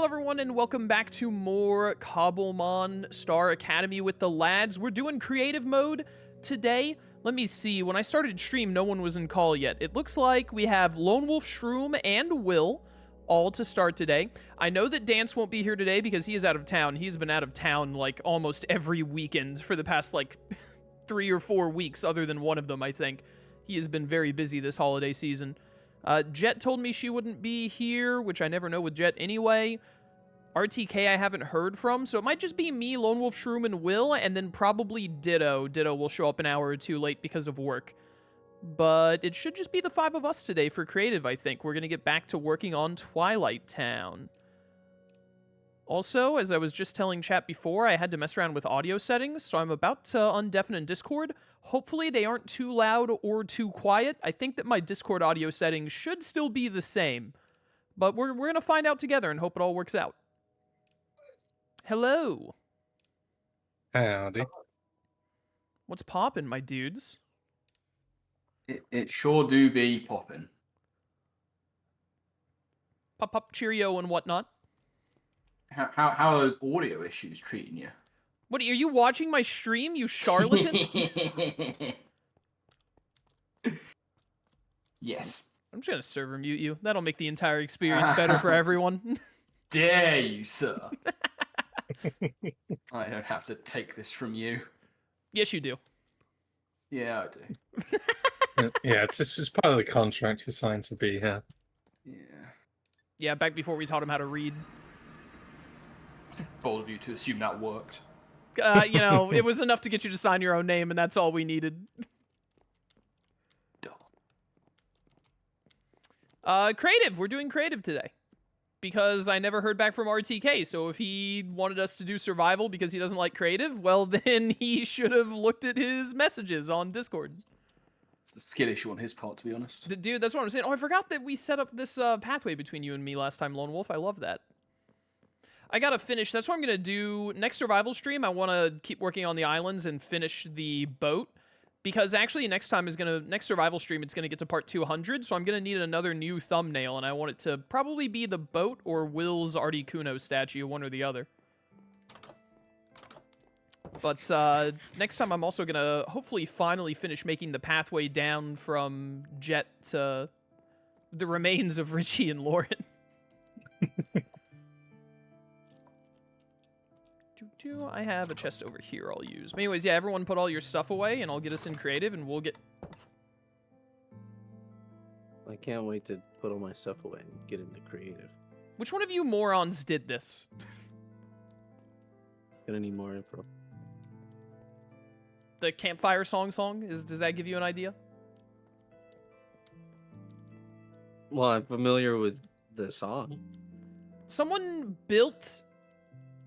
Hello everyone and welcome back to more Cobblemon Star Academy with the lads. We're doing creative mode today. Let me see, when I started stream no one was in call yet. It looks like we have Lone Wolf, Shroom, and Will all to start today. I know that Dance won't be here today because he is out of town. He's been out of town like almost every weekend for the past like 3 or 4 weeks other than one of them, I think. He has been very busy this holiday season. Jet told me she wouldn't be here, which I never know with Jet anyway. RTK I haven't heard from, so it might just be me, Lone Wolf, Shroom, and Will, and then probably Ditto. Ditto will show up an hour or two late because of work. But it should just be the 5 of us today for creative, I think. We're going to get back to working on Twilight Town. Also, as I was just telling chat before, I had to mess around with audio settings, so I'm about to undeafen in Discord. Hopefully they aren't too loud or too quiet. I think that my Discord audio settings should still be the same. But we're going to find out together and hope it all works out. Hello. Howdy. What's poppin', my dudes? It sure do be poppin'. Pop, pop, cheerio and whatnot. How are those audio issues treating you? What, are you watching my stream, you charlatan? Yes. I'm just gonna server mute you. That'll make the entire experience better for everyone. Dare you, sir? I don't have to take this from you. Yes, you do. Yeah, I do. Yeah, it's part of the contract you're signed to be here. Yeah. Yeah, back before we taught him how to read. It's bold of you to assume that worked. You know, it was enough to get you to sign your own name, and that's all we needed. Creative. We're doing creative today. Because I never heard back from RTK, so if he wanted us to do survival because he doesn't like creative, well then he should have looked at his messages on Discord. It's a skill issue on his part, to be honest. Dude, that's what I'm saying. Oh, I forgot that we set up this pathway between you and me last time, Lone Wolf. I love that. I gotta finish. That's what I'm gonna do. Next survival stream, I want to keep working on the islands and finish the boat. Because actually, next survival stream, it's gonna get to part 200, so I'm gonna need another new thumbnail, and I want it to probably be the boat or Will's Articuno statue, one or the other. But next time, I'm also gonna hopefully finally finish making the pathway down from Jet to the remains of Richie and Lauren. I have a chest over here I'll use. But anyways, yeah, everyone put all your stuff away, and I'll get us in creative, and we'll get... I can't wait to put all my stuff away and get into creative. Which one of you morons did this? Gonna need more info. The campfire song? Does that give you an idea? Well, I'm familiar with the song. Someone built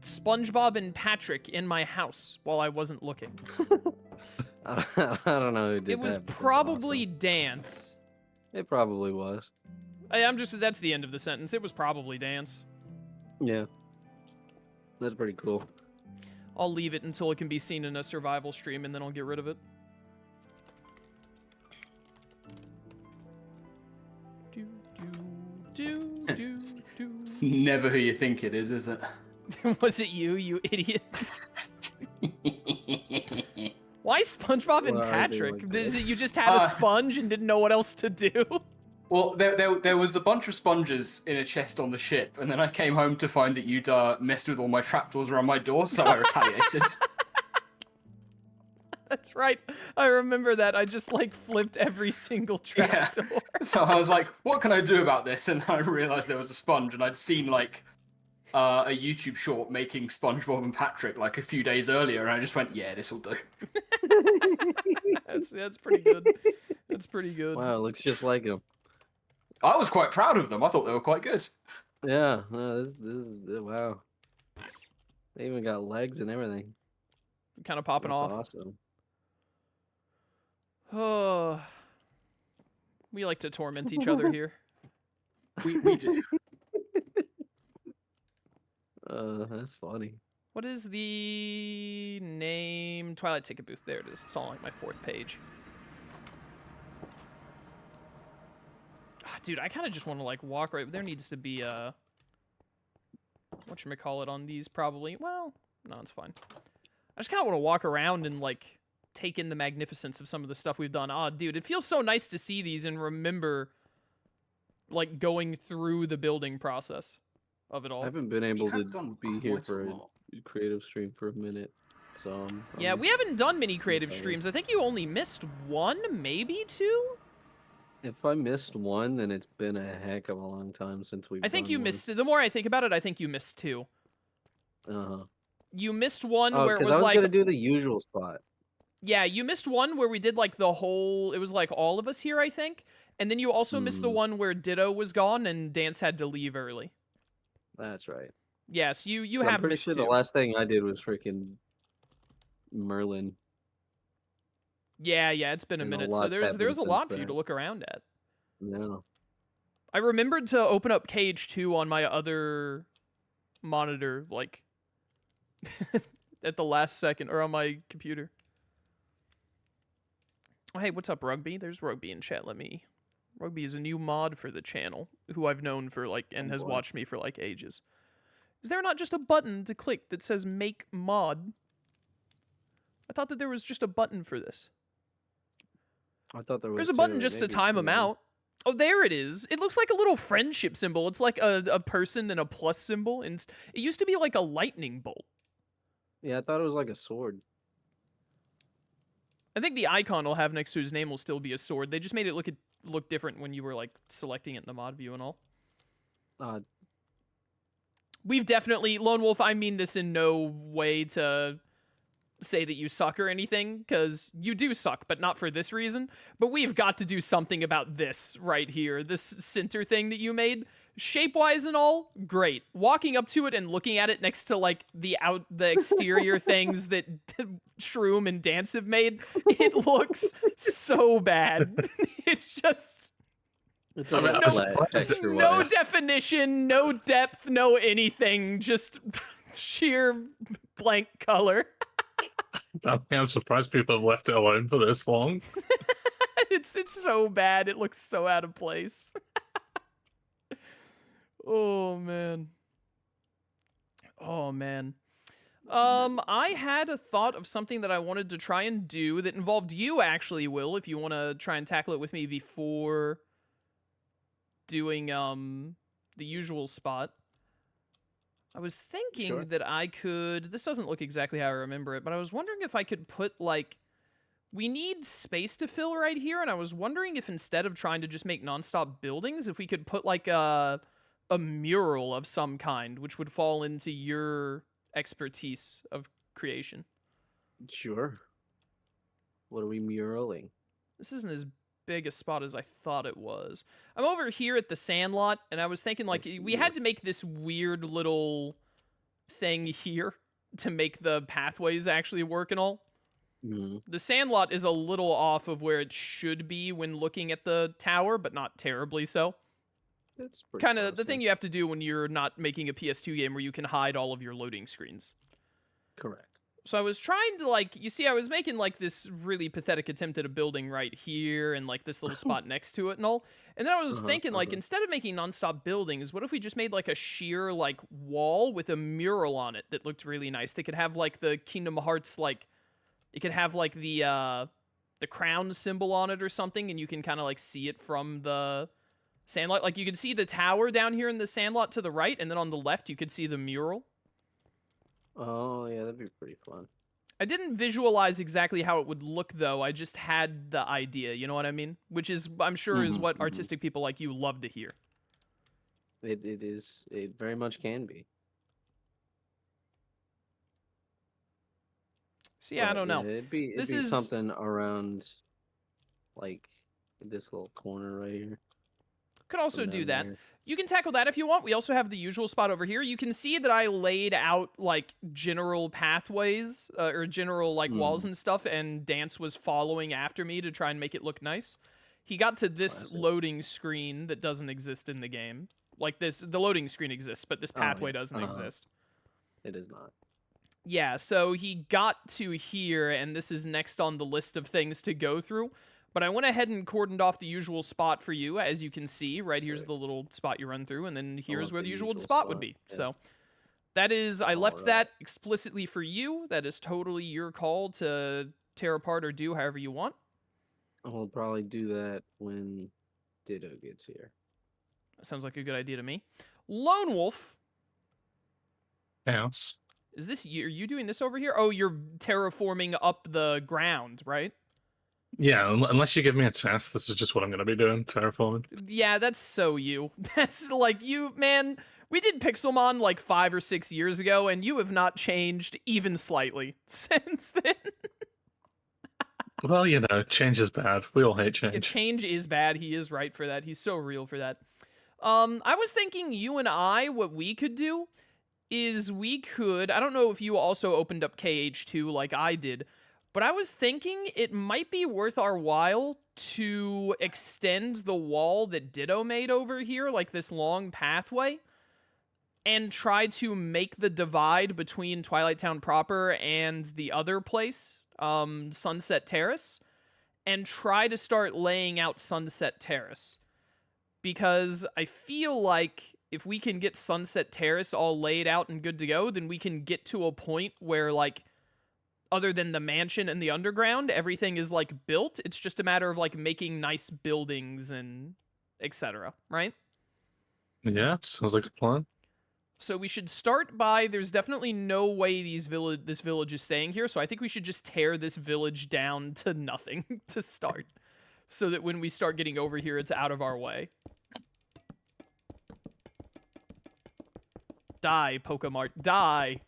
SpongeBob and Patrick in my house while I wasn't looking. I don't know who did that. It was but that's probably awesome. Dance. It probably was. That's the end of the sentence. It was probably Dance. Yeah. That's pretty cool. I'll leave it until it can be seen in a survival stream, and then I'll get rid of it. It's never who you think it is it? Was it you idiot? Why SpongeBob and Why are they Patrick? like Is that? it you just had a sponge and didn't know what else to do? Well, there was a bunch of sponges in a chest on the ship, and then I came home to find that you'd messed with all my trapdoors around my door, so I retaliated. That's right. I remember that. I just, like, flipped every single trapdoor. Yeah. So I was like, what can I do about this? And I realized there was a sponge, and I'd seen, like, a YouTube short making SpongeBob and Patrick, like, a few days earlier, and I just went, yeah, this'll do. That's pretty good. That's pretty good. Wow, it looks just like him. I was quite proud of them. I thought they were quite good. Yeah, no, this is wow. They even got legs and everything. Kind of popping That's off. awesome. Oh, we like to torment each other here. We do. That's funny. What is the name? Twilight Ticket Booth. There it is. It's on like my 4th page. Dude, I kind of just want to like walk right. There needs to be a whatchamacallit on these probably. Well, no, it's fine. I just kind of want to walk around and, like, take in the magnificence of some of the stuff we've done. Ah, dude, it feels so nice to see these and remember, like, going through the building process of it all. I haven't been able have to done be here quite a for lot. a creative stream for a minute, so Yeah, we haven't done many creative okay. streams. I think you only missed one, maybe two? If I missed one, then it's been a heck of a long time since we've I think done you one. missed, the more I think about it, I think you missed two. Uh-huh. You missed one Oh, where it because was I was like, gonna do the usual spot. yeah, you missed one where we did like the whole, it was like all of us here, I think. And then you also missed the one where Ditto was gone and Dance had to leave early. That's right. Yes, you So I'm have pretty missed sure two. the last thing I did was freaking Merlin. Yeah, it's been a And a minute. So lot's there's happened a since lot for you then. to look around at. No. I remembered to open up Cage 2 on my other monitor, like, at the last second, or on my computer. Oh, hey, what's up, Rugby? There's Rugby in chat. Rugby is a new mod for the channel, who I've known for, like, and has boy. watched me for, like, ages. Is there not just a button to click that says make mod? I thought that there was just a button for this. I thought there was There's a button two, just to maybe time two. them out. Oh, there it is. It looks like a little friendship symbol. It's like a person and a plus symbol. And it used to be like a lightning bolt. Yeah, I thought it was like a sword. I think the icon will have next to his name will still be a sword. They just made it look different when you were like selecting it in the mod view and all. We've definitely, Lone Wolf, I mean this in no way to say that you suck or anything, because you do suck, but not for this reason. But we've got to do something about this right here. This center thing that you made, shape-wise and all, great. Walking up to it and looking at it next to like the exterior things that Shroom and Dance have made, it looks so bad. It's just It's I a mean, little I'm flat surprised- texture-wise. no definition, no depth, no anything, just sheer blank color. I'm surprised people have left it alone for this long. It's so bad. It looks so out of place. Oh man. Oh man. I had a thought of something that I wanted to try and do that involved you actually, Will, if you want to try and tackle it with me before doing the usual spot. I was thinking Sure. that I could, this doesn't look exactly how I remember it, but I was wondering if I could put like, we need space to fill right here, and I was wondering if instead of trying to just make nonstop buildings, if we could put like a mural of some kind, which would fall into your expertise of creation. Sure. What are we muraling? This isn't as big a spot as I thought it was. I'm over here at the Sandlot, and I was thinking like see we it. had to make this weird little thing here to make the pathways actually work and all. Mm. The Sandlot is a little off of where it should be when looking at the tower, but not terribly so. It's pretty Kind of close, the thing yeah. you have to do when you're not making a PS2 game where you can hide all of your loading screens. Correct. So I was trying to, like, you see, I was making, like, this really pathetic attempt at a building right here and, like, this little spot next to it and all. And then I was thinking, like, instead of making nonstop buildings, what if we just made, like, a sheer, like, wall with a mural on it that looked really nice? They could have, like, the Kingdom Hearts, like, it could have, like, the crown symbol on it or something, and you can kind of, like, see it from the Sandlot. Like, you could see the tower down here in the Sandlot to the right, and then on the left you could see the mural. Oh, yeah, that'd be pretty fun. I didn't visualize exactly how it would look, though. I just had the idea, you know what I mean? Which is, I'm sure, is what artistic people like you love to hear. It very much can be. So yeah, I But, don't know. It'd be This is- something around, like, this little corner right here. Could also Come do down that. here. You can tackle that if you want. We also have the usual spot over here. You can see that I laid out, like, general pathways, or general, like, walls and stuff, and Dance was following after me to try and make it look nice. He got to this Classic. loading screen that doesn't exist in the game. Like, the loading screen exists, but this pathway yeah. doesn't exist. It is not. Yeah, so he got to here, and this is next on the list of things to go through. But I went ahead and cordoned off the usual spot for you, as you can see. Right here's Right. the little spot you run through, and then here's love where the the usual usual spot would spot, be. yeah. So That is, I left Alright. that explicitly for you. That is totally your call to tear apart or do however you want. I'll probably do that when Ditto gets here. That sounds like a good idea to me. Lone Wolf, House. is this you? Are you doing this over here? Oh, you're terraforming up the ground, right? Yeah, unless you give me a task, this is just what I'm going to be doing, terraforming. Yeah, that's so you. That's like you, man. We did Pixelmon like 5 or 6 years ago, and you have not changed even slightly since then. Well, change is bad. We all hate Yeah, change. change is bad. He is right for that. He's so real for that. I was thinking you and I, what we could do is we could, I don't know if you also opened up KH2 like I did, but I was thinking it might be worth our while to extend the wall that Ditto made over here, like this long pathway, and try to make the divide between Twilight Town proper and the other place, Sunset Terrace, and try to start laying out Sunset Terrace. Because I feel like if we can get Sunset Terrace all laid out and good to go, then we can get to a point where, like, other than the mansion and the underground, everything is, like, built. It's just a matter of, like, making nice buildings and etc., right? Yeah, sounds like a plan. So we should start by, there's definitely no way this village is staying here, so I think we should just tear this village down to nothing to start. So that when we start getting over here, it's out of our way. Die, Pokemart, die!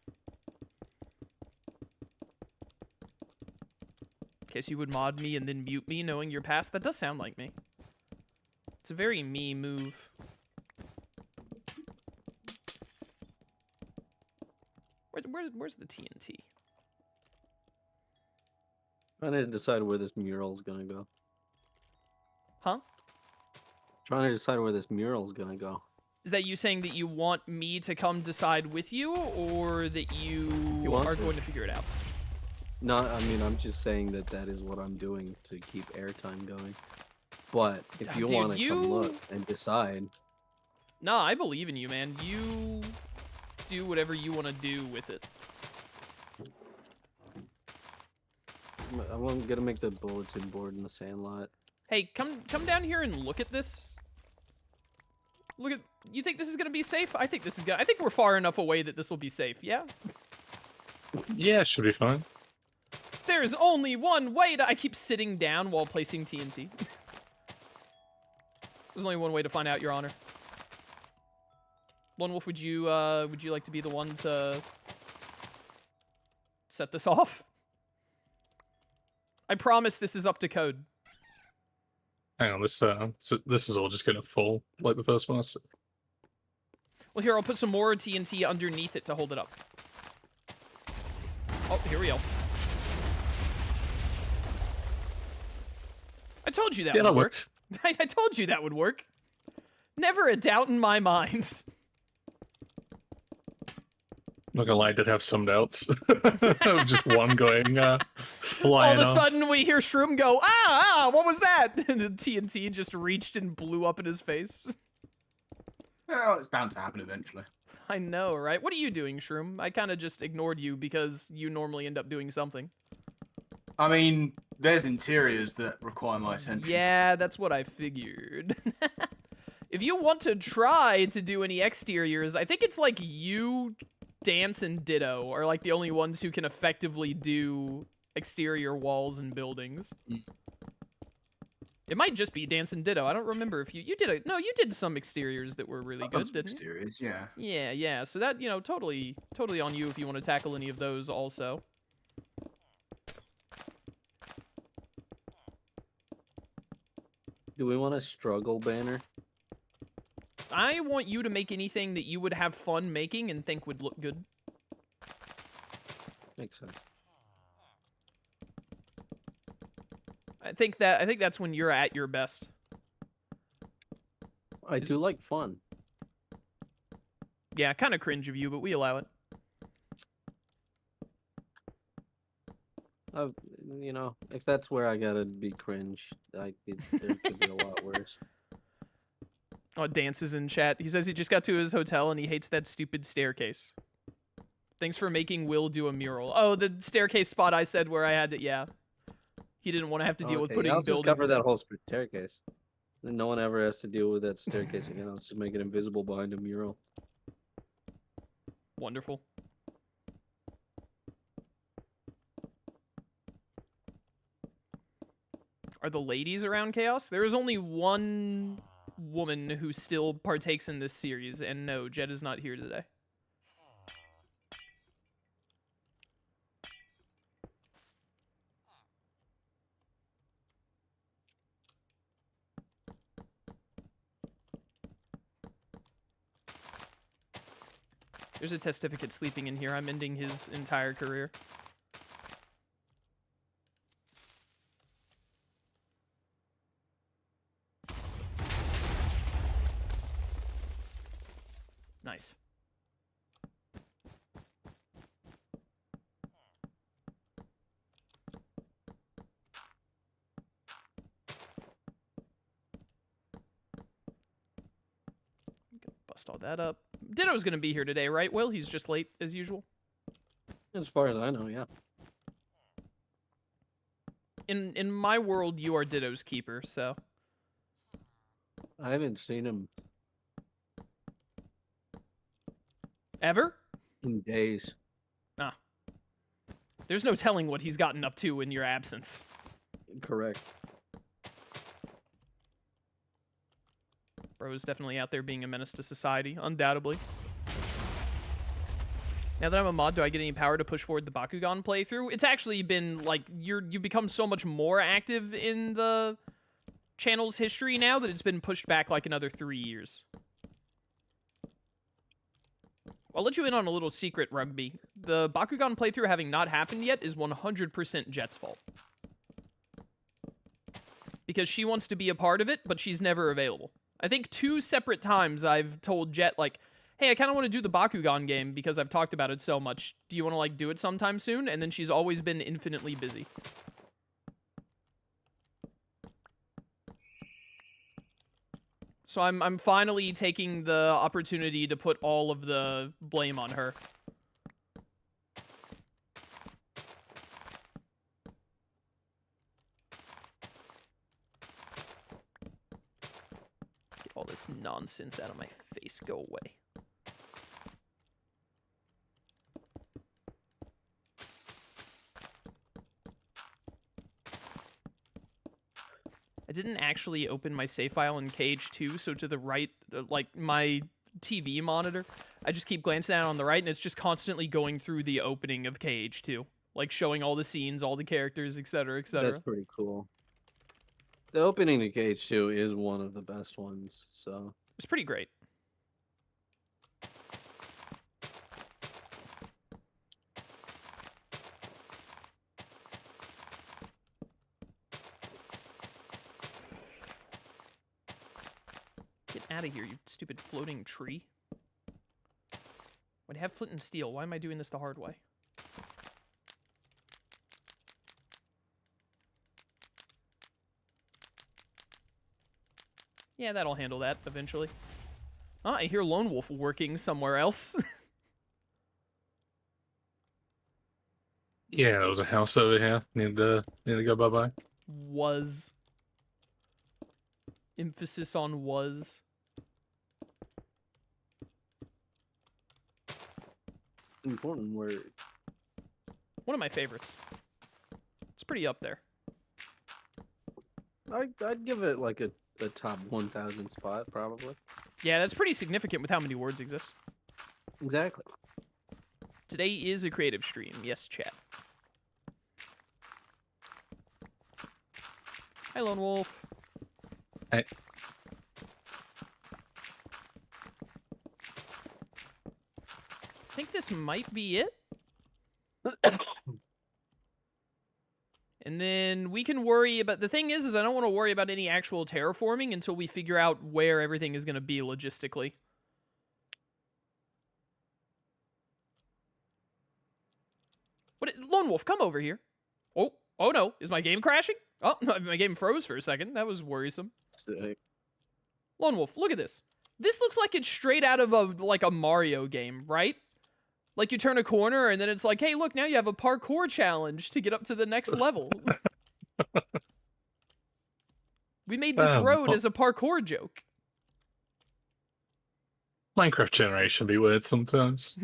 In case you would mod me and then mute me knowing you're past. That does sound like me. It's a very me move. Where's the TNT? I need to decide where this mural's gonna go. Huh? Trying to decide where this mural's gonna go. Is that you saying that you want me to come decide with you, or that you want are to? going to figure it out? No, I mean, I'm just saying that is what I'm doing to keep airtime going. But if you Dude, want to come look and decide, Nah, I believe in you, man. You do whatever you want to do with it. I'm gonna make the bulletin board in the sandlot. Hey, come down here and look at this. Look at. You think this is gonna be safe? I think this is gonna. I think we're far enough away that this will be safe. Yeah. Yeah, should be fine. There's only one way to. I keep sitting down while placing TNT. There's only one way to find out, Your Honor. Lone Wolf, would you like to be the one to set this off? I promise this is up to code. Hang on, this is all just gonna fall like the first one. Well, here, I'll put some more TNT underneath it to hold it up. Oh, here we go. I told you that would that work. worked. I told you that would work. Never a doubt in my mind. Not gonna lie, I did have some doubts. Just one going All flying of a off. sudden, we hear Shroom go, ah, what was that? And the TNT just reached and blew up in his face. Well, it's bound to happen eventually. I know, right? What are you doing, Shroom? I kind of just ignored you because you normally end up doing something. I mean, there's interiors that require my attention. Yeah, that's what I figured. If you want to try to do any exteriors, I think it's like you, Dance, and Ditto are like the only ones who can effectively do exterior walls and buildings. Mm. It might just be Dance and Ditto. I don't remember if you you did some exteriors that were really good, didn't you? Exteriors, yeah. Yeah. So that, totally on you if you want to tackle any of those also. Do we want a struggle banner? I want you to make anything that you would have fun making and think would look good. Makes sense. I think that's when you're at your best. I do like fun. Yeah, kind of cringe of you, but we allow it. If that's where I gotta be cringe, there could be a lot worse. Oh, Dance is in chat. He says he just got to his hotel and he hates that stupid staircase. Thanks for making Will do a mural. Oh, the staircase spot I said where I had to, yeah. He didn't want to have to deal with Okay, putting I'll just buildings cover there. that whole staircase. Then no one ever has to deal with that staircase again. I'll just make it invisible behind a mural. Wonderful. Are the ladies around Chaos? There is only one woman who still partakes in this series, and no, Jed is not here today. There's a testificate sleeping in here. I'm ending his entire career. Nice. Bust all that up. Ditto's gonna be here today, right, Will? He's just late, as usual. As far as I know, yeah. In my world, you are Ditto's keeper, so... I haven't seen him Ever? in days. There's no telling what he's gotten up to in your absence. Correct. Bro is definitely out there being a menace to society, undoubtedly. Now that I'm a mod, do I get any power to push forward the Bakugan playthrough? It's actually been, like, you've become so much more active in the channel's history now that it's been pushed back, like, another 3 years. I'll let you in on a little secret, Rugby. The Bakugan playthrough having not happened yet is 100% Jet's fault. Because she wants to be a part of it, but she's never available. I think 2 separate times I've told Jet, like, hey, I kind of want to do the Bakugan game because I've talked about it so much. Do you want to, like, do it sometime soon? And then she's always been infinitely busy. So I'm finally taking the opportunity to put all of the blame on her. Get all this nonsense out of my face. Go away. I didn't actually open my save file in KH2, so to the right, like my TV monitor, I just keep glancing down on the right, and it's just constantly going through the opening of KH2, like showing all the scenes, all the characters, etc., etc. That's pretty cool. The opening to KH2 is one of the best ones, so... It's pretty great. Get out of here, you stupid floating tree. Would have flint and steel. Why am I doing this the hard way? Yeah, that'll handle that eventually. Oh, I hear Lone Wolf working somewhere else. Yeah, there was a house over here. Need to go bye-bye. Was. Emphasis on was. Important word. One of my favorites. It's pretty up there. I'd give it like a top 1,000 spot, probably. Yeah, that's pretty significant with how many words exist. Exactly. Today is a creative stream. Yes, chat. Hi, Lone Wolf. Hey. I think this might be it. And then we can worry about... The thing is I don't want to worry about any actual terraforming until we figure out where everything is going to be logistically. What? Lone Wolf, come over here. Oh no. Is my game crashing? Oh, my game froze for a second. That was worrisome. Sick. Lone Wolf, look at this. This looks like it's straight out of a Mario game, right? Like you turn a corner and then it's like, hey, look, now you have a parkour challenge to get up to the next level. We made this road as a parkour joke. Minecraft generation be weird sometimes.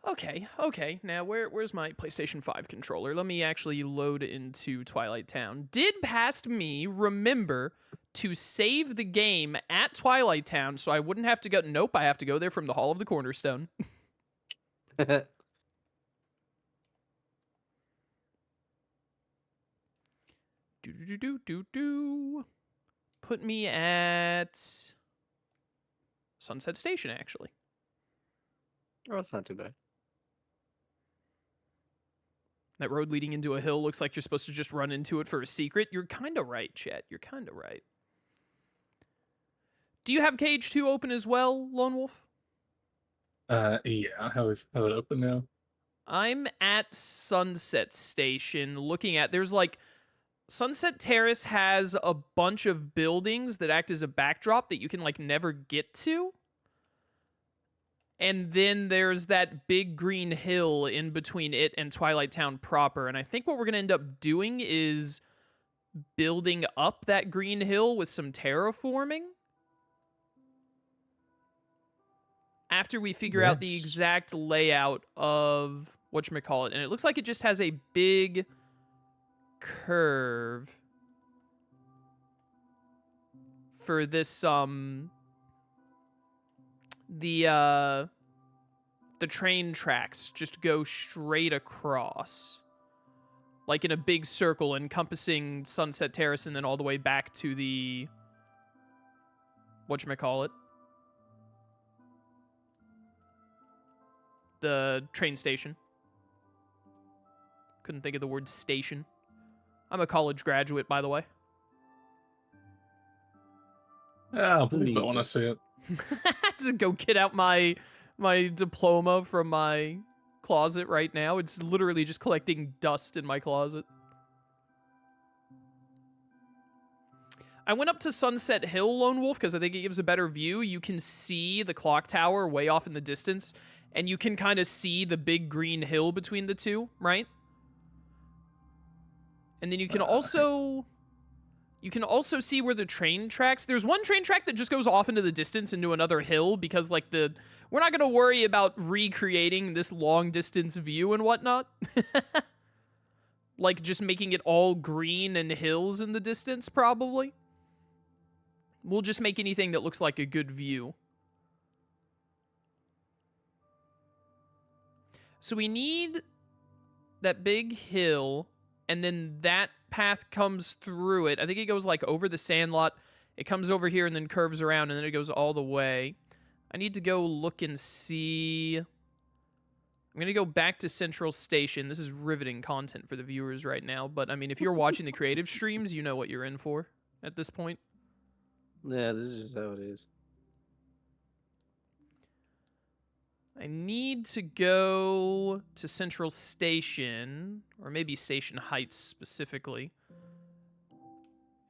Okay. Now, where's my PlayStation 5 controller? Let me actually load into Twilight Town. Did past me remember to save the game at Twilight Town so I wouldn't have to go... Nope, I have to go there from the Hall of the Cornerstone. Put me at Sunset Station, actually. Oh, that's not too bad. That road leading into a hill looks like you're supposed to just run into it for a secret. You're kind of right, Chet. You're kind of right. Do you have Cage 2 open as well, Lone Wolf? Yeah, I have it open now. I'm at Sunset Station looking at... There's like... Sunset Terrace has a bunch of buildings that act as a backdrop that you can like never get to. And then there's that big green hill in between it and Twilight Town proper. And I think what we're going to end up doing is building up that green hill with some terraforming. After we figure out the exact layout of whatchamacallit. And it looks like it just has a big curve for this, the train tracks just go straight across. Like in a big circle encompassing Sunset Terrace and then all the way back to the... whatchamacallit? The train station. Couldn't think of the word station. I'm a college graduate, by the way. Yeah, I'll believe that when I see it. So go get out my diploma from my closet right now. It's literally just collecting dust in my closet. I went up to Sunset Hill, Lone Wolf, because I think it gives a better view. You can see the clock tower way off in the distance, and you can kind of see the big green hill between the two, right? And then you can also see where the train tracks. There's one train track that just goes off into the distance into another hill because like we're not going to worry about recreating this long distance view and whatnot. Like just making it all green and hills in the distance probably. We'll just make anything that looks like a good view. So we need that big hill, and then that path comes through it. I think it goes like over the sandlot. It comes over here and then curves around, and then it goes all the way. I need to go look and see. I'm going to go back to Central Station. This is riveting content for the viewers right now, but I mean, if you're watching the creative streams, you know what you're in for at this point. Yeah, this is just how it is. I need to go to Central Station, or maybe Station Heights specifically.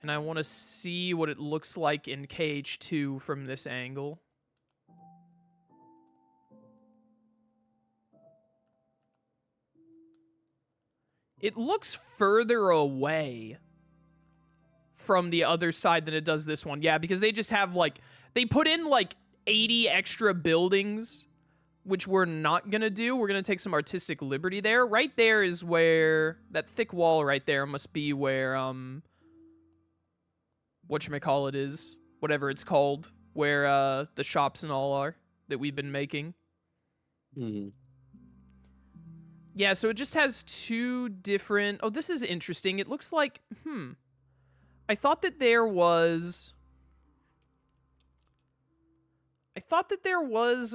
And I want to see what it looks like in KH2 from this angle. It looks further away from the other side than it does this one. Yeah, because they just have like, they put in like 80 extra buildings, which we're not going to do. We're going to take some artistic liberty there. Right there is where, that thick wall right there must be where, whatchamacallit is, whatever it's called, where the shops and all are that we've been making. Mm-hmm. Yeah, so it just has two different... Oh, this is interesting. It looks like... I thought that there was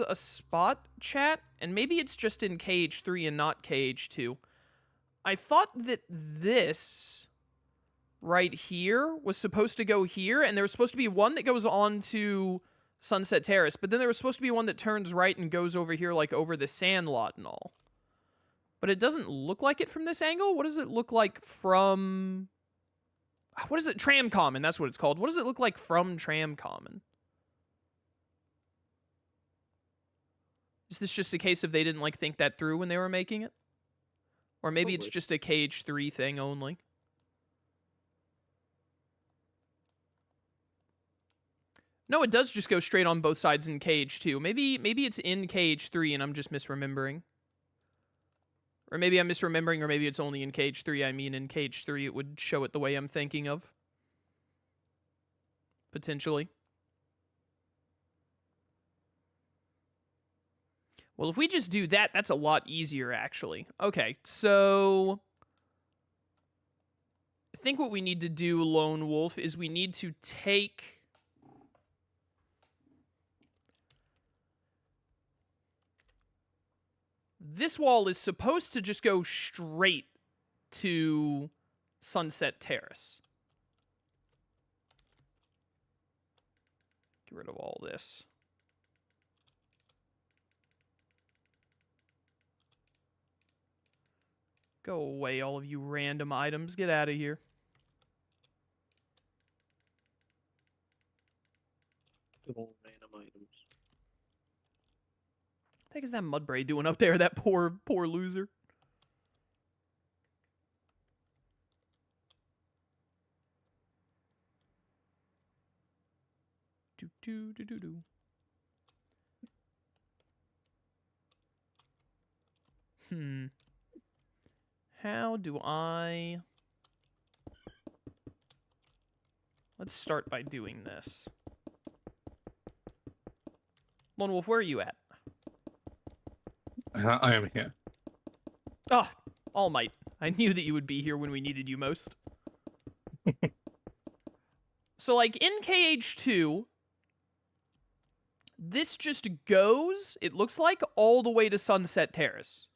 a spot, chat, and maybe it's just in KH3 and not KH2. I thought that this right here was supposed to go here, and there was supposed to be one that goes on to Sunset Terrace, but then there was supposed to be one that turns right and goes over here, like over the sandlot and all. But it doesn't look like it from this angle. What does it look like from... What is it? Tram Common, that's what it's called. What does it look like from Tram Common? Is this just a case of they didn't like think that through when they were making it? Or maybe it's Probably. just a KH3 thing only. No, it does just go straight on both sides in KH2. Maybe it's in KH3 and I'm just misremembering. Or maybe I'm misremembering, or maybe it's only in KH3. I mean, in KH3 it would show it the way I'm thinking of. Potentially. Well, if we just do that, that's a lot easier, actually. Okay, so I think what we need to do, Lone Wolf, is we need to take... This wall is supposed to just go straight to Sunset Terrace. Get rid of all this. Go away, all of you random items. Get out of here. Good old random items. What the heck is that Mudbray doing up there? That poor loser. Do do do do do. How do I... Let's start by doing this. Lone Wolf, where are you at? I am here. Ah, All Might. I knew that you would be here when we needed you most. So, like, in KH2, this just goes, it looks like, all the way to Sunset Terrace.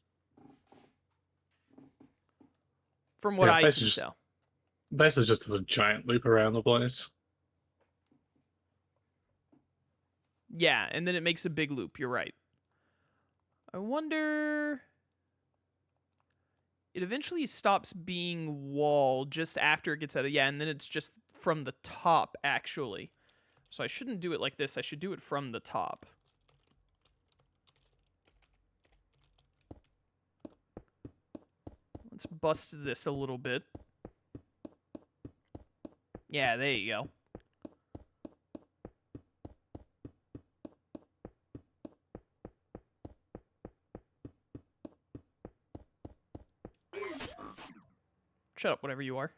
From what Yeah, I can basically just- tell. Basically just as a giant loop around the place. Yeah, and then it makes a big loop, you're right. I wonder... It eventually stops being wall just after it gets out of... Yeah, and then it's just from the top, actually. So I shouldn't do it like this. I should do it from the top. Let's bust this a little bit. Yeah, there you go. Shut up, whatever you are.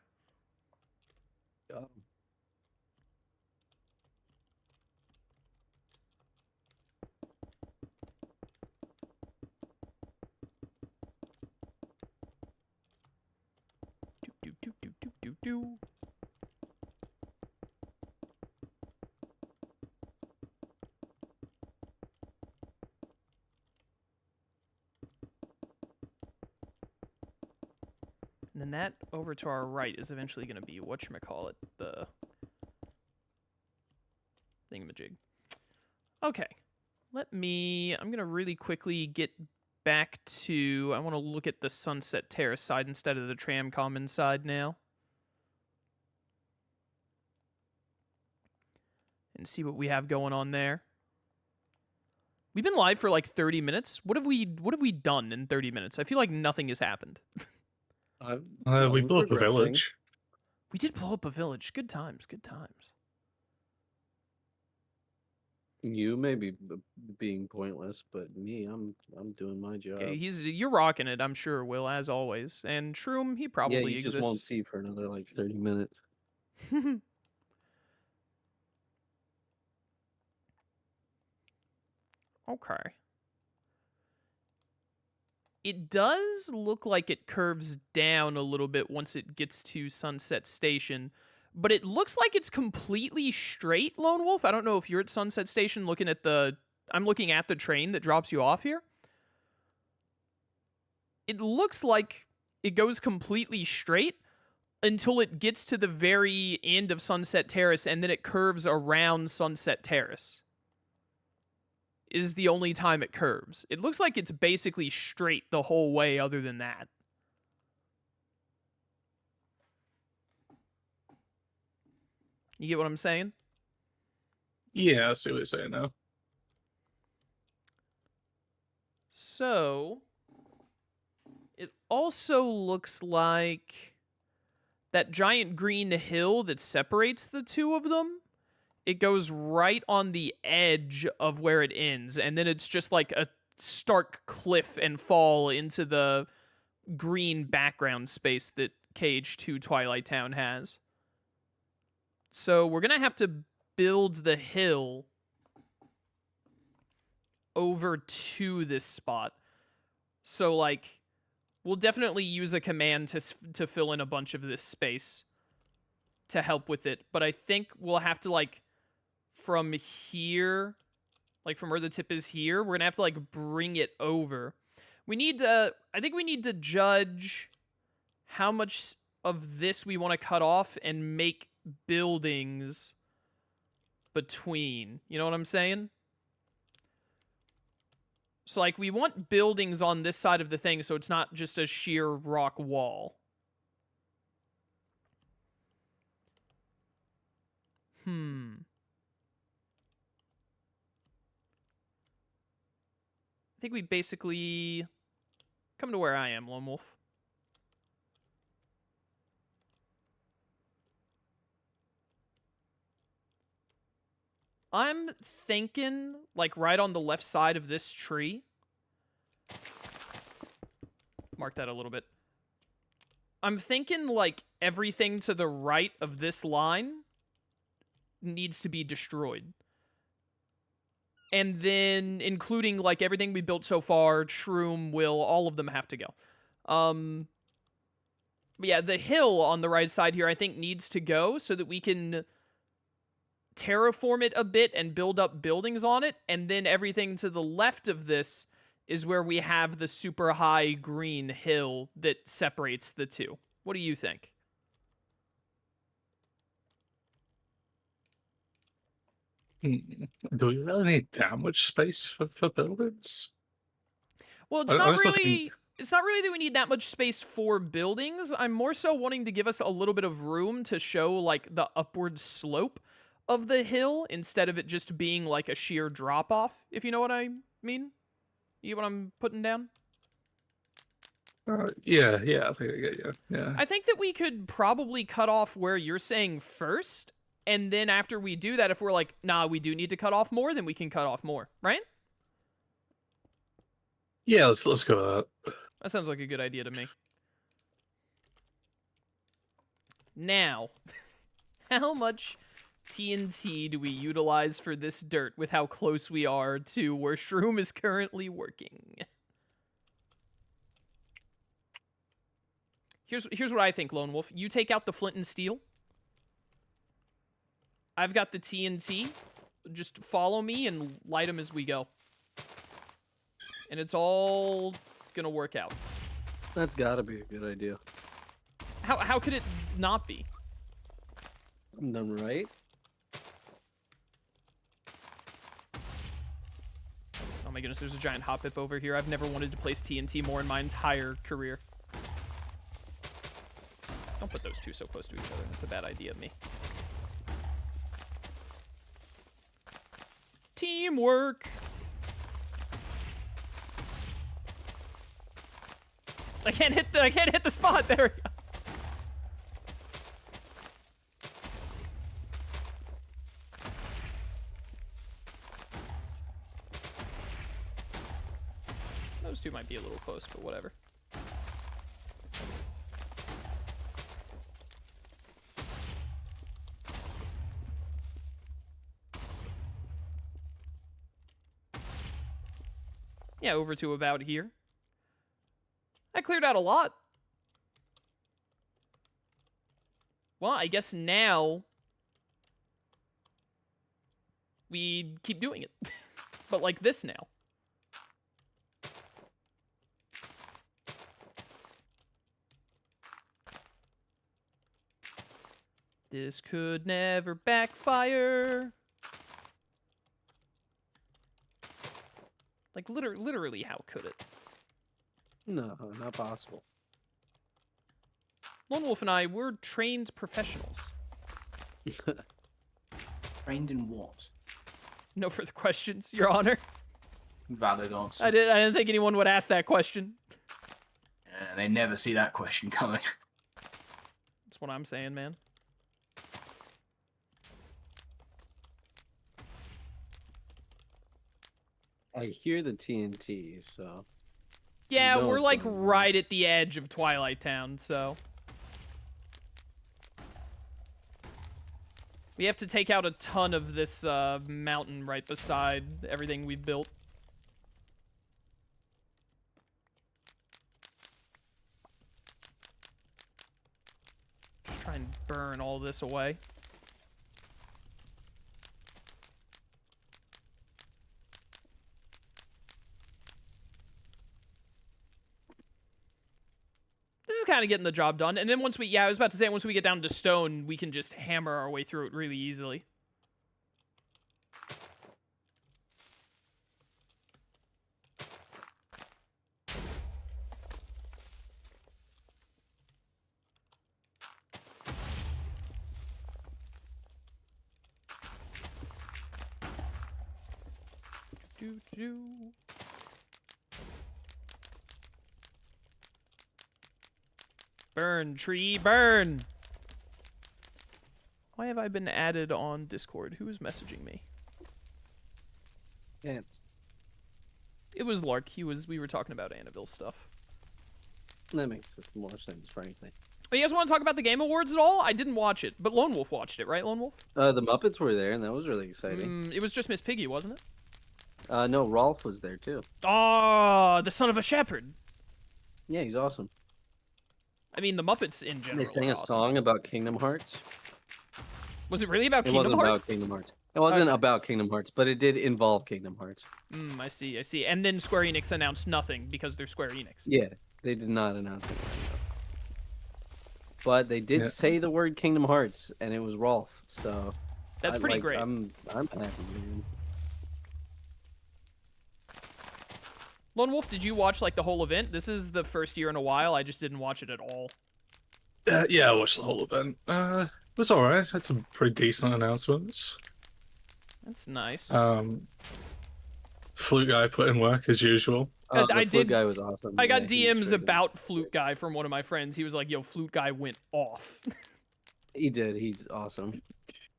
Do, do, do, do, do, do. And then that over to our right is eventually going to be, whatchamacallit, the thingamajig. Okay. I'm going to really quickly get back to, I want to look at the Sunset Terrace side instead of the Tram Common side now. And see what we have going on there. We've been live for like 30 minutes. What have we done in 30 minutes? I feel like nothing has happened. We blew up a village. We did blow up a village. Good times, good times. You may be being pointless, but me, I'm doing my job. Okay, you're rocking it, I'm sure, Will, as always. And Shroom, he probably yeah, you exists. just won't see for another like 30 minutes. Okay. It does look like it curves down a little bit once it gets to Sunset Station, but it looks like it's completely straight, Lone Wolf. I don't know if you're at Sunset Station looking at I'm looking at the train that drops you off here. It looks like it goes completely straight until it gets to the very end of Sunset Terrace, and then it curves around Sunset Terrace. Is the only time it curves. It looks like it's basically straight the whole way other than that. You get what I'm saying? Yeah, I see what you're saying now. So, it also looks like that giant green hill that separates the two of them, it goes right on the edge of where it ends, and then it's just like a stark cliff and fall into the green background space that KH2 Twilight Town has. So we're going to have to build the hill over to this spot. So, like, we'll definitely use a command to fill in a bunch of this space to help with it. But I think we'll have to, like, from here, like from where the tip is here, we're going to have to, like, bring it over. We need to, I think we need to judge how much of this we want to cut off and make buildings between. You know what I'm saying? So, like, we want buildings on this side of the thing so it's not just a sheer rock wall. I think we basically come to where I am, Lone Wolf. I'm thinking, like, right on the left side of this tree. Mark that a little bit. I'm thinking, like, everything to the right of this line needs to be destroyed. And then, including, like, everything we built so far, Shroom, Will, all of them have to go. But yeah, the hill on the right side here, I think, needs to go so that we can terraform it a bit and build up buildings on it, and then everything to the left of this is where we have the super high green hill that separates the two. What do you think? Do we really need that much space for buildings? Well, it's not really that we need that much space for buildings. I'm more so wanting to give us a little bit of room to show, like, the upward slope of the hill instead of it just being like a sheer drop off, if you know what I mean. You get what I'm putting down? Yeah, I think I get you. Yeah. I think that we could probably cut off where you're saying first, and then after we do that, if we're like, nah, we do need to cut off more, then we can cut off more, right? Yeah, let's go with that. That sounds like a good idea to me. Now, how much TNT do we utilize for this dirt with how close we are to where Shroom is currently working? Here's what I think, Lone Wolf. You take out the flint and steel. I've got the TNT. Just follow me and light them as we go. And it's all gonna work out. That's gotta be a good idea. How could it not be? I'm done right. Oh my goodness, there's a giant hop pip over here. I've never wanted to place TNT more in my entire career. Don't put those two so close to each other. That's a bad idea of me. Teamwork! I can't hit the spot. There we go. Those two might be a little close, but whatever. Yeah, over to about here. I cleared out a lot. Well, I guess now we keep doing it. But like this now. This could never backfire. Like, literally, how could it? No, not possible. Lone Wolf and I, we're trained professionals. Trained in what? No further questions, Your Honor. Valid answer. I didn't think anyone would ask that question. Yeah, they never see that question coming. That's what I'm saying, man. I hear the TNT, so Yeah, know we're what's like going on. right at the edge of Twilight Town, so we have to take out a ton of this mountain right beside everything we've built. Just try and burn all this away. This is kind of getting the job done. And then once we, yeah, I was about to say, once we get down to stone, we can just hammer our way through it really easily. Do. Burn, tree, burn! Why have I been added on Discord? Who is messaging me? Ants. It was Lark. We were talking about Annabelle stuff. That makes more sense, frankly. Oh, you guys want to talk about the Game Awards at all? I didn't watch it, but Lone Wolf watched it, right, Lone Wolf? The Muppets were there, and that was really exciting. It was just Miss Piggy, wasn't it? No, Rolf was there too. Oh, the son of a shepherd. Yeah, he's awesome. I mean, the Muppets in general. They sang are a awesome. song about Kingdom Hearts. Was it really about It Kingdom wasn't Hearts? about Kingdom Hearts. It wasn't Okay. about Kingdom Hearts, but it did involve Kingdom Hearts. I see, I see. And then Square Enix announced nothing because they're Square Enix. Yeah, they did not announce it. But they did Yeah. say the word Kingdom Hearts, and it was Rolf. So That's pretty great. I'm happy, man. Lone Wolf, did you watch like the whole event? This is the first year in a while. I just didn't watch it at all. Yeah, I watched the whole event. It was alright. Had some pretty decent announcements. That's nice. Flute guy put in work as usual. I The did- Flute guy was awesome. I got Yeah, he was DMs straight up. about Flute Guy from one of my friends. He was like, yo, Flute Guy went off. He did. He's awesome.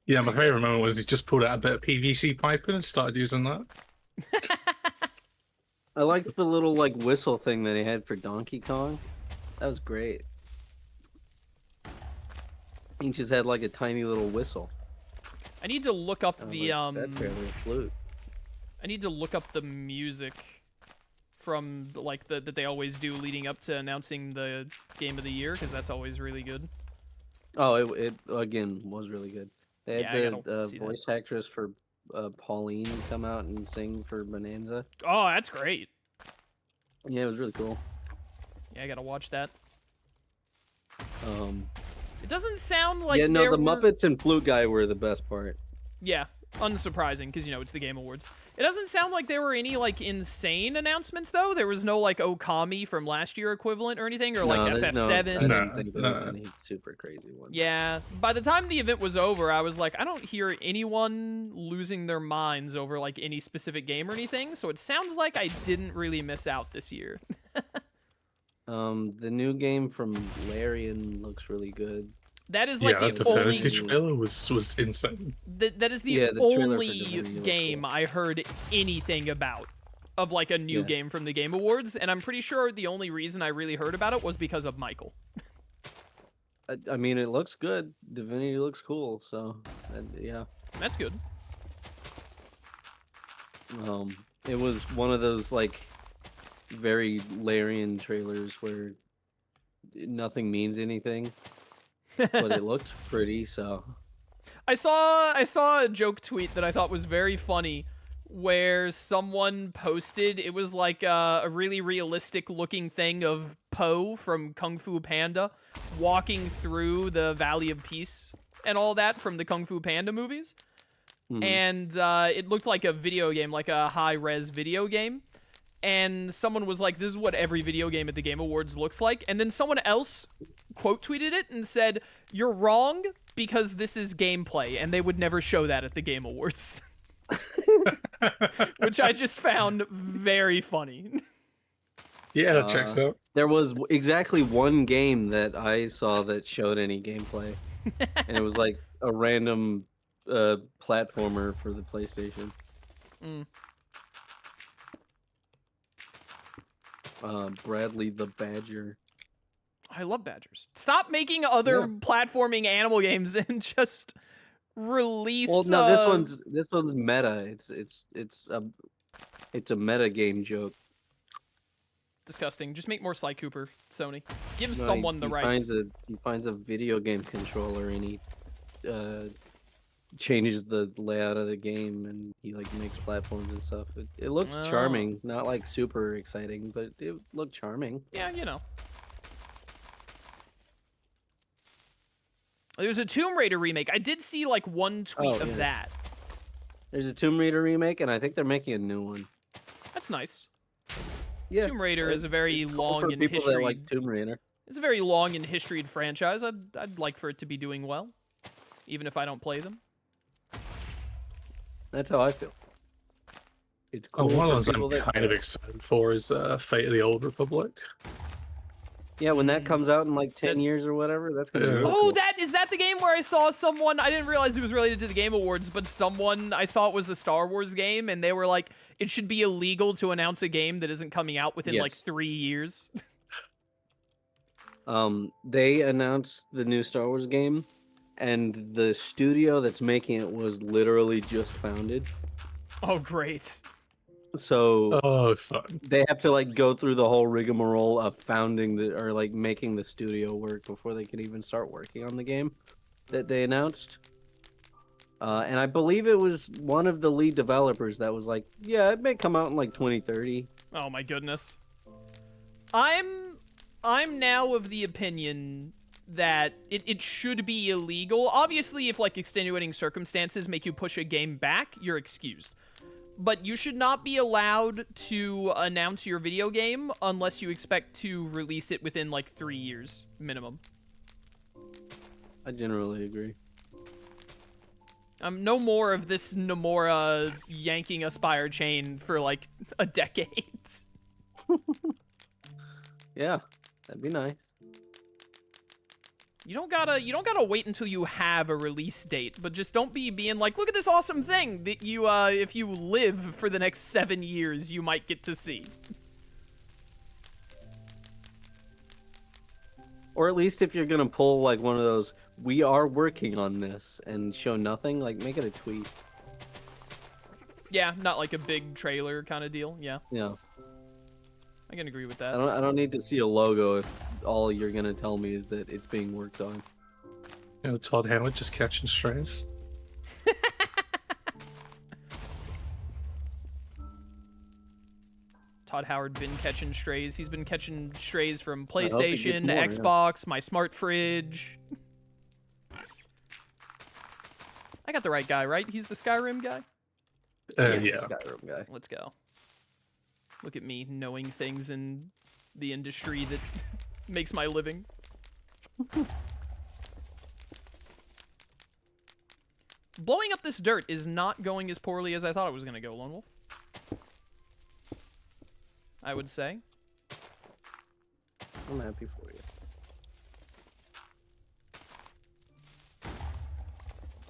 Yeah, my favorite moment was he just pulled out a bit of PVC piping and started using that. I liked the little like whistle thing that he had for Donkey Kong. That was great. He just had like a tiny little whistle. I need to look up I was the like, That's barely a flute. I need to look up the music from like that they always do leading up to announcing the game of the year, because that's always really good. Oh, it again was really good. They Yeah, I had gotta the see that. voice actress for Pauline come out and sing for Bonanza. Oh, that's great. Yeah, it was really cool. Yeah, I gotta watch that. Um, It doesn't sound like yeah, no, there the were... Muppets and Flute Guy were the best part. Yeah, unsurprising, because, you know, it's the Game Awards. It doesn't sound like there were any, like, insane announcements, though. There was no, like, Okami from last year equivalent or anything, or, like, No, there's FF7. I didn't No, think there was any super crazy ones. Yeah, by the time the event was over, I was like, I don't hear anyone losing their minds over, like, any specific game or anything, so it sounds like I didn't really miss out this year. The new game from Larian looks really good. That is, like, Yeah, the the only... fantasy trailer was insane. That is the Yeah, the trailer for only Demolition looks game cool. I heard anything about of like a new Yeah. game from the Game Awards, and I'm pretty sure the only reason I really heard about it was because of Michael. I mean, it looks good. Divinity looks cool, so yeah. That's good. It was one of those like very Larian trailers where nothing means anything, but it looked pretty. So I saw a joke tweet that I thought was very funny, where someone posted, it was like a really realistic looking thing of Po from Kung Fu Panda walking through the Valley of Peace and all that from the Kung Fu Panda movies. mhm. And it looked like a video game, like a high-res video game. And someone was like, this is what every video game at the Game Awards looks like. And then someone else quote tweeted it and said, you're wrong. because this is gameplay, and they would never show that at the Game Awards. Which I just found very funny. Yeah, that checks out. There was exactly one game that I saw that showed any gameplay, and it was like a random platformer for the PlayStation. Bradley the Badger. I love badgers. Stop making other platforming animal games and just release. Well, no, this one's meta. It's a meta game joke. Disgusting. Just make more Sly Cooper, Sony. Give No, someone the rights. He finds a video game controller and he changes the layout of the game and he like makes platforms and stuff. It looks charming, not like super exciting, but it looked charming. Yeah, you know. There's a Tomb Raider remake. I did see like one tweet of that. There's a Tomb Raider remake, and I think they're making a new one. That's nice. Yeah, Tomb Raider is a very long and people that like Tomb Raider. It's a very long and historied franchise. I'd like for it to be doing well, even if I don't play them. That's how I feel. It's cool. One of the ones for I'm people kind of excited for is Fate of the Old Republic. Yeah, when that comes out in like 10 years or whatever, that's gonna be really cool. Is that the game where I saw someone, I didn't realize it was related to the Game Awards, but I saw it was a Star Wars game, and they were like, it should be illegal to announce a game that isn't coming out within like 3 years. They announced the new Star Wars game, and the studio that's making it was literally just founded. Oh, great. So fun. They have to like go through the whole rigmarole of founding making the studio work before they can even start working on the game that they announced. And I believe it was one of the lead developers that was like, yeah, it may come out in like 2030. Oh my goodness. I'm now of the opinion that it should be illegal. Obviously, if like extenuating circumstances make you push a game back, you're excused. But you should not be allowed to announce your video game unless you expect to release it within like 3 years minimum. I generally agree. No more of this Nomura yanking a spire chain for like a decade. Yeah, that'd be nice. You don't gotta wait until you have a release date, but just don't be being like, look at this awesome thing that you, if you live for the next 7 years, you might get to see. Or at least if you're gonna pull like one of those, we are working on this, and show nothing, like make it a tweet. Yeah, not like a big trailer kind of deal. Yeah. Yeah. I can agree with that. I don't need to see a logo if all you're gonna tell me is that it's being worked on. You know, Todd Howard just catching strays. Todd Howard been catching strays. He's been catching strays from PlayStation, more, Xbox, my smart fridge. I got the right guy, right? He's the Skyrim guy? Yeah. Skyrim guy. Let's go. Look at me knowing things in the industry that makes my living. Blowing up this dirt is not going as poorly as I thought it was going to go, Lone Wolf. I would say. I'm happy for you.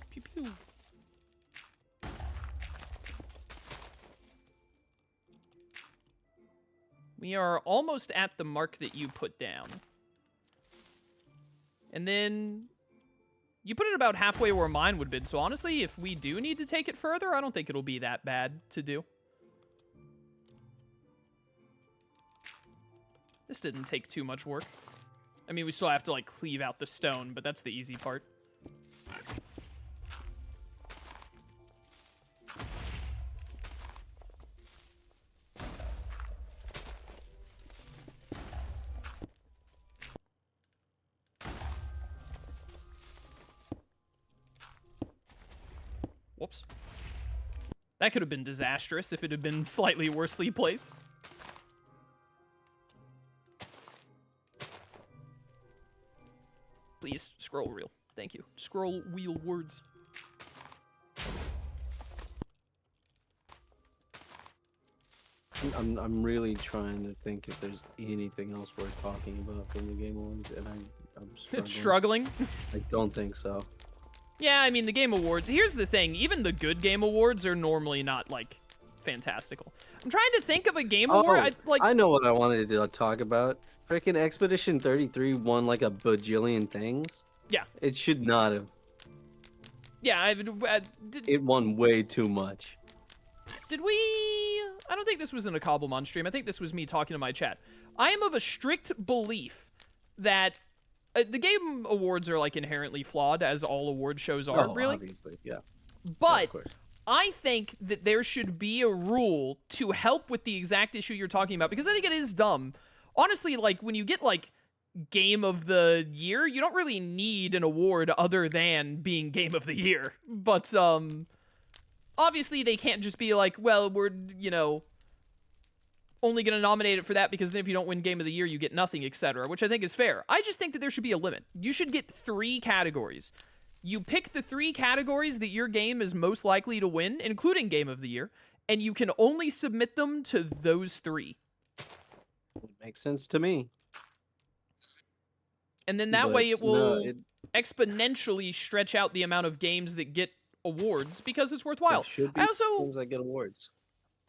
Pew pew. We are almost at the mark that you put down. And then you put it about halfway where mine would have been. So honestly, if we do need to take it further, I don't think it'll be that bad to do. This didn't take too much work. I mean, we still have to like cleave out the stone, but that's the easy part. Whoops. That could have been disastrous if it had been slightly worsely placed. Please, scroll reel. Thank you. Scroll wheel words. I'm really trying to think if there's anything else worth talking about from the Game Awards, and I'm struggling. Struggling? I don't think so. Yeah, I mean, the Game Awards, here's the thing. Even the good Game Awards are normally not, like, fantastical. I'm trying to think of a Game Award. I know what I wanted to talk about. Freaking Expedition 33 won like a bajillion things. Yeah. It should not have. Yeah, It won way too much. Did we... I don't think this was in a Cobblemon stream. I think this was me talking to my chat. I am of a strict belief that the Game Awards are, like, inherently flawed, as all award shows are, really. Obviously, yeah. But Of course. I think that there should be a rule to help with the exact issue you're talking about, because I think it is dumb. Honestly, like, when you get, like, Game of the Year, you don't really need an award other than being Game of the Year. But, obviously they can't just be like, well, we're, you know, only going to nominate it for that because then if you don't win Game of the Year, you get nothing, etc., which I think is fair. I just think that there should be a limit. You should get 3 categories. You pick the 3 categories that your game is most likely to win, including Game of the Year, and you can only submit them to those 3. Makes sense to me. And then that But way it will no, exponentially stretch out the amount of games that get awards because it's worthwhile. Should be I also games that get awards.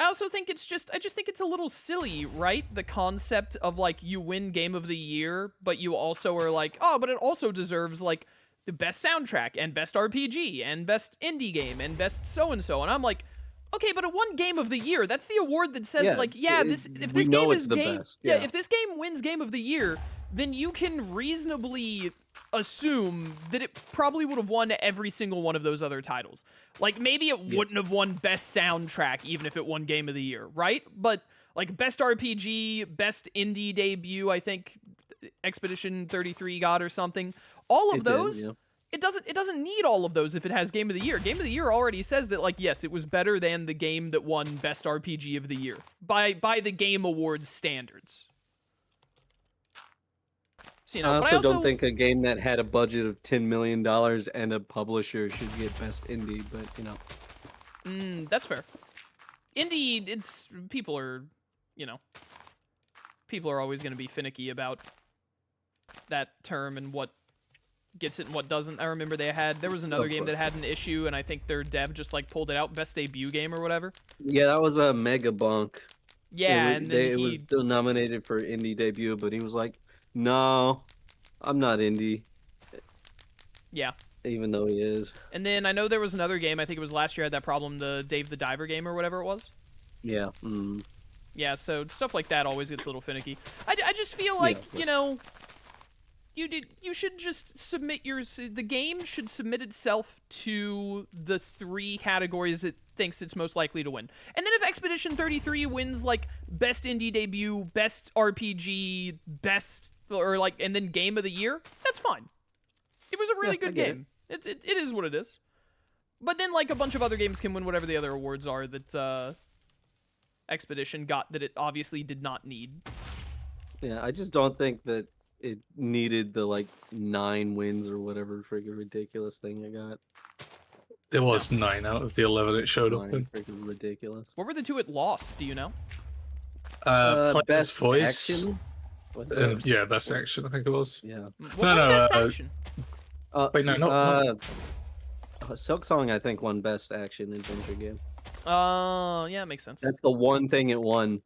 I also think I just think it's a little silly, right? The concept of, like, you win Game of the Year, but you also are like, oh, but it also deserves, like, the best soundtrack, and best RPG, and best indie game, and best so-and-so. And I'm like, okay, but it won Game of the Year. That's the award that says, if this game is if this game wins Game of the Year, then you can reasonably assume that it probably would have won every single one of those other titles. Like, maybe it wouldn't have won best soundtrack even if it won Game of the Year, right? But, like, best RPG, best indie debut, I think Expedition 33 got or something. All of those, it doesn't need all of those if it has Game of the Year. Game of the Year already says that, like, yes, it was better than the game that won best RPG of the year by the Game Awards standards. So, you know, I also don't think a game that had a budget of $10 million and a publisher should get best indie, but, you know. That's fair. Indie, people are, you know, people are always going to be finicky about that term and what gets it and what doesn't. I remember there was another game that had an issue, and I think their dev just, like, pulled it out, best debut game or whatever. Yeah, that was a Mega Bonk. Yeah, and then it was still nominated for indie debut, but he was like, no, I'm not indie. Yeah. Even though he is. And then I know there was another game, I think it was last year, had that problem, the Dave the Diver game or whatever it was. Yeah. Yeah, so stuff like that always gets a little finicky. I just feel like, you know, you should just submit the game should submit itself to the 3 categories it thinks it's most likely to win. And then if Expedition 33 wins, like, best indie debut, best RPG, and then Game of the Year, that's fine. It was a really good game. It is what it is. But then, like, a bunch of other games can win whatever the other awards are that Expedition got that it obviously did not need. Yeah, I just don't think that it needed the, like, 9 wins or whatever freaking ridiculous thing I got. It was 9 out of the 11 it showed up in. Freaking ridiculous. What were the 2 it lost? Do you know? Player's best Voice. Action? Yeah, best action, I think it was. Yeah. What was best action? Wait, no, not. Silk Song, I think, won best action adventure game. Yeah, it makes sense. That's the one thing it won,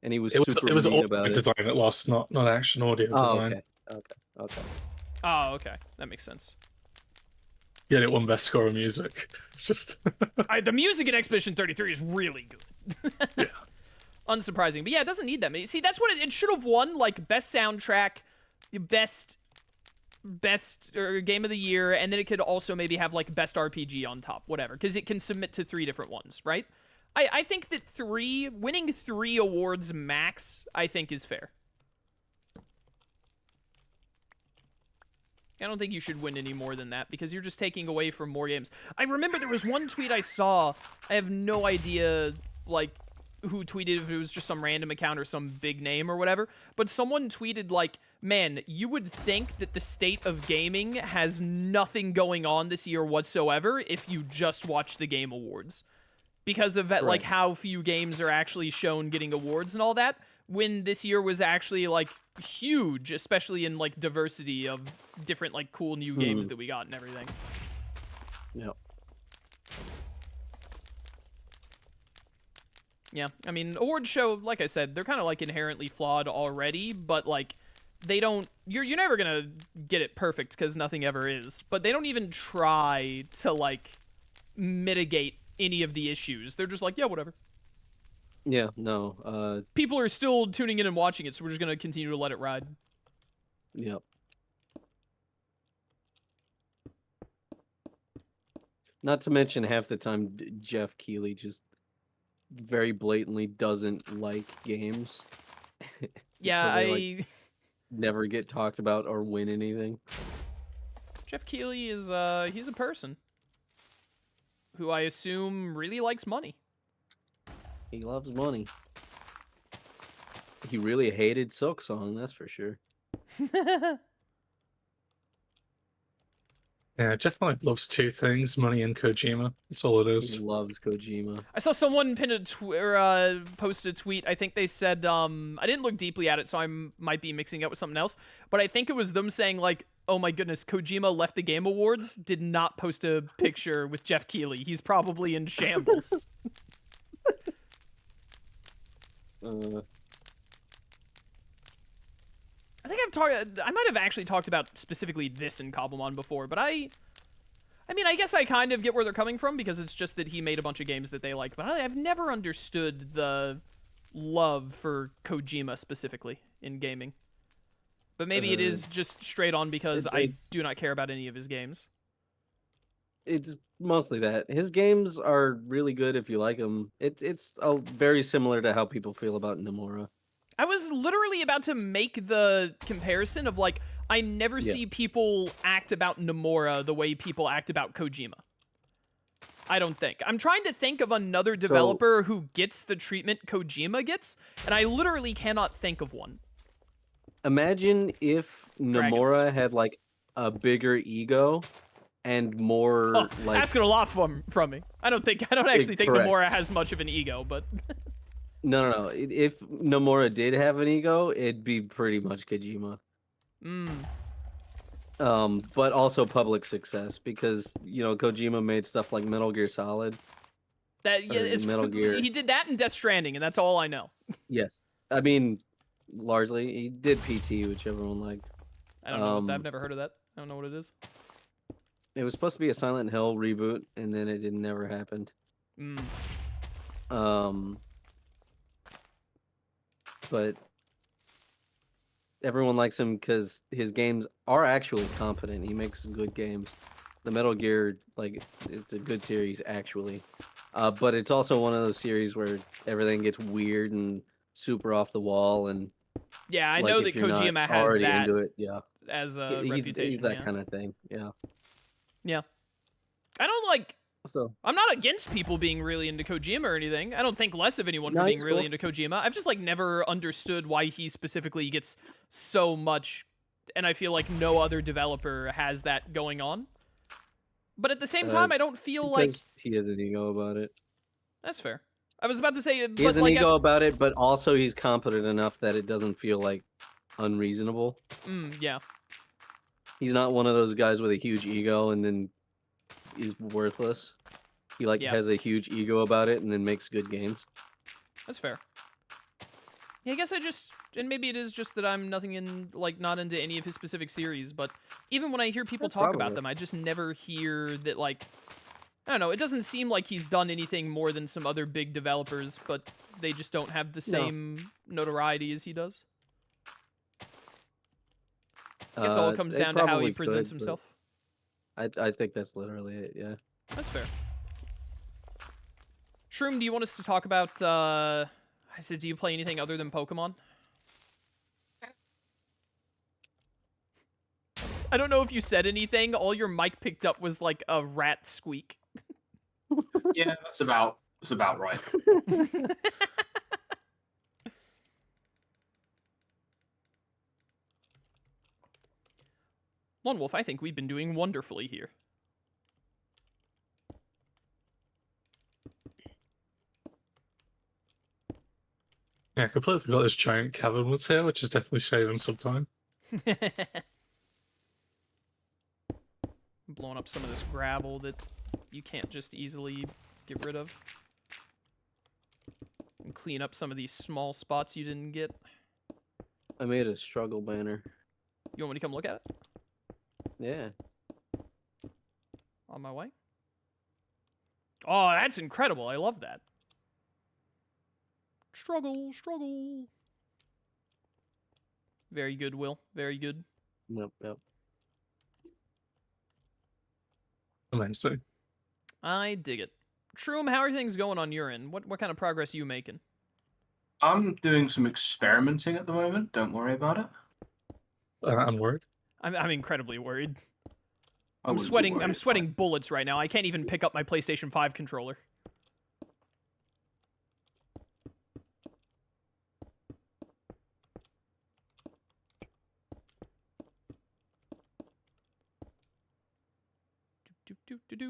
and he was super It was mean audio about it. design it lost, not action audio design. Okay. Oh, okay. That makes sense. Yeah, it won best score of music. It's just The music in Expedition 33 is really good. yeah. Unsurprising. But yeah, it doesn't need that many. See, that's what it should have won, like, best soundtrack, best Game of the Year, and then it could also maybe have, like, best RPG on top, whatever, because it can submit to 3 different ones, right? I think that winning 3 awards max, I think, is fair. I don't think you should win any more than that, because you're just taking away from more games. I remember there was one tweet I saw, I have no idea, like, who tweeted, if it was just some random account or some big name or whatever, but someone tweeted like, man, you would think that the state of gaming has nothing going on this year whatsoever if you just watch the Game Awards. Because of like how few games are actually shown getting awards and all that, when this year was actually like huge, especially in like diversity of different like cool new games that we got and everything. Yep. Yeah, I mean, award show, like I said, they're kind of like inherently flawed already, but like they don't. You're never gonna get it perfect because nothing ever is. But they don't even try to like mitigate any of the issues. They're just like, yeah, whatever. Yeah, no. People are still tuning in and watching it, so we're just gonna continue to let it ride. Yep. Not to mention half the time Jeff Keighley just very blatantly doesn't like games. Yeah, so they, like, never get talked about or win anything. Jeff Keighley is he's a person who I assume really likes money. He loves money. He really hated Silk Song, that's for sure. Yeah, Jeff Knight loves two things: money and Kojima. That's all it He is. loves Kojima. I saw someone pin post a tweet. I think they said, I didn't look deeply at it, so I might be mixing it with something else. But I think it was them saying, like, oh my goodness, Kojima left the Game Awards, did not post a picture with Jeff Keighley. He's probably in shambles. I think I might have actually talked about specifically this in Cobblemon before, but I mean, I guess I kind of get where they're coming from, because it's just that he made a bunch of games that they like, but I've never understood the love for Kojima specifically in gaming. But maybe it is just straight on because I do not care about any of his games. It's mostly that. His games are really good if you like them. It's very similar to how people feel about Nomura. I was literally about to make the comparison of, like, I never see people act about Nomura the way people act about Kojima. I don't think. I'm trying to think of another developer who gets the treatment Kojima gets, and I literally cannot think of one. Imagine if Nomura had, like, a bigger ego and more, like... Asking a lot from me. I don't actually think correct. Nomura has much of an ego, but... No. If Nomura did have an ego, it'd be pretty much Kojima. But also public success, because, you know, Kojima made stuff like Metal Gear Solid. Metal Gear. He did that in Death Stranding, and that's all I know. Yes. I mean, largely. He did PT, which everyone liked. I don't know. I've never heard of that. I don't know what it is. It was supposed to be a Silent Hill reboot, and then it never happened. But everyone likes him because his games are actually competent. He makes good games. The Metal Gear, like, it's a good series, actually. But it's also one of those series where everything gets weird and super off the wall. And yeah, I like, know that Kojima has that into it, as a reputation. He's that kind of thing, yeah. Yeah. I don't like... So I'm not against people being really into Kojima or anything. I don't think less of anyone for being really into Kojima. I've just, like, never understood why he specifically gets so much, and I feel like no other developer has that going on. But at the same time, I don't feel like... he has an ego about it. That's fair. I was about to say... He has an ego about it, but also he's competent enough that it doesn't feel, like, unreasonable. Yeah. He's not one of those guys with a huge ego and then is worthless. He has a huge ego about it and then makes good games. That's fair. Yeah, I guess and maybe it is just that I'm not into any of his specific series, but even when I hear people talk about them, I just never hear that, like, I don't know, it doesn't seem like he's done anything more than some other big developers, but they just don't have the same notoriety as he does. I guess it all comes down to how he presents himself. I think that's literally it, yeah. That's fair. Shroom, do you want us to talk about, I said, do you play anything other than Pokemon? I don't know if you said anything. All your mic picked up was like a rat squeak. Yeah, that's about right. Lone Wolf, I think we've been doing wonderfully here. Yeah, I completely forgot this giant cavern was here, which is definitely saving some time. Blowing up some of this gravel that you can't just easily get rid of. And clean up some of these small spots you didn't get. I made a struggle banner. You want me to come look at it? Yeah. On my way? Oh, that's incredible. I love that. Struggle, struggle. Very good, Will. Very good. Yep. Amazing. I dig it. Shroom, how are things going on your end? What kind of progress are you making? I'm doing some experimenting at the moment. Don't worry about it. I'm worried. I'm incredibly worried. I I'm wouldn't be sweating. worried, I'm it's sweating fine. bullets right now. I can't even pick up my PlayStation 5 controller. Do.